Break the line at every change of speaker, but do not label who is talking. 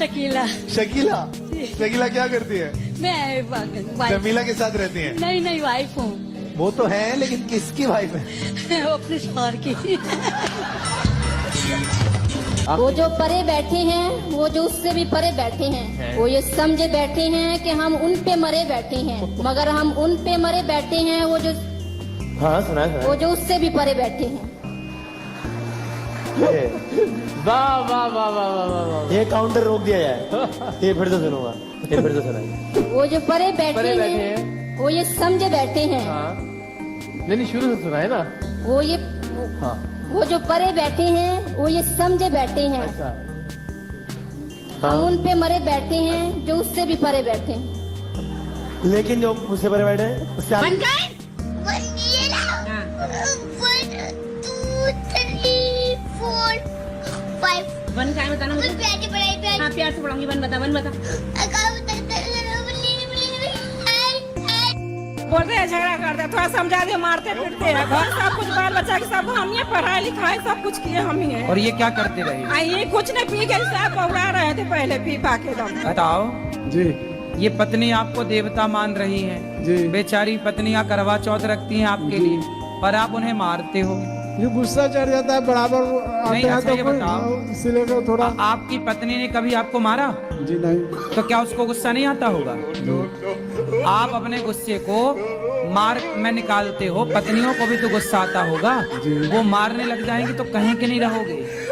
शकीला।
शकीला, शकीला क्या करती है?
मैं वाइफ।
जमीला के साथ रहती है?
नहीं नहीं, वाइफ हूँ।
वो तो है, लेकिन किसकी वाइफ है?
वो अपने शौहर की।
वो जो परे बैठे हैं, वो जो उससे भी परे बैठे हैं, वो ये समझे बैठे हैं कि हम उन पे मरे बैठे हैं, मगर हम उन पे मरे बैठे हैं, वो जो
हाँ सुना
वो जो उससे भी परे बैठे हैं।
वाह वाह वाह वाह वाह वाह वाह।
ये काउंटर रोक दिया जाए। ये फिर से सुनूंगा, ये फिर से सुनाइए।
वो जो परे बैठे
परे बैठे
हैं,
हैं।
वो ये समझे बैठे हैं।
हाँ नहीं नहीं, शुरू से सुना है ना।
वो ये
हाँ
वो जो परे बैठे हैं, वो ये समझे बैठे हैं,
अच्छा।
हम उन पे मरे बैठे हैं, जो उससे भी परे बैठे हैं।
लेकिन जो मुझसे परे बैठे हैं, उससे आगे-
1 2 3 4 5
वन का बताना मुझे।
प्यारे पढ़ाई प्यारे
हाँ प्यार से पढ़ाऊंगी। वन बता, वन बता। बोलते हैं, झगड़ा करते हैं, थोड़ा समझा दे, मारते पीटते हैं। घर सब कुछ बाल बच्चा के सब हम ही पढ़ाई लिखाई सब कुछ किए हम ही हैं।
और ये क्या करते रहे?
ये कुछ नहीं, पी के सब पौड़ा रहे थे पहले, पी पा के दम।
बताओ
जी
ये पत्नी आपको देवता मान रही है,
जी।
बेचारी पत्नियां करवा चौथ रखती हैं आपके लिए, पर आप उन्हें मारते हो।
ये गुस्सा चढ़ जाता है बराबर आते हैं
अच्छा,
तो
ये
कोई
बताओ।
इसीलिए को थोड़ा।
आपकी पत्नी ने कभी आपको मारा
जी नहीं।
तो क्या उसको गुस्सा नहीं आता होगा? आप अपने गुस्से को मार में निकालते हो, पत्नियों को भी तो गुस्सा आता होगा। वो मारने लग जाएंगी तो कहीं के नहीं रहोगे।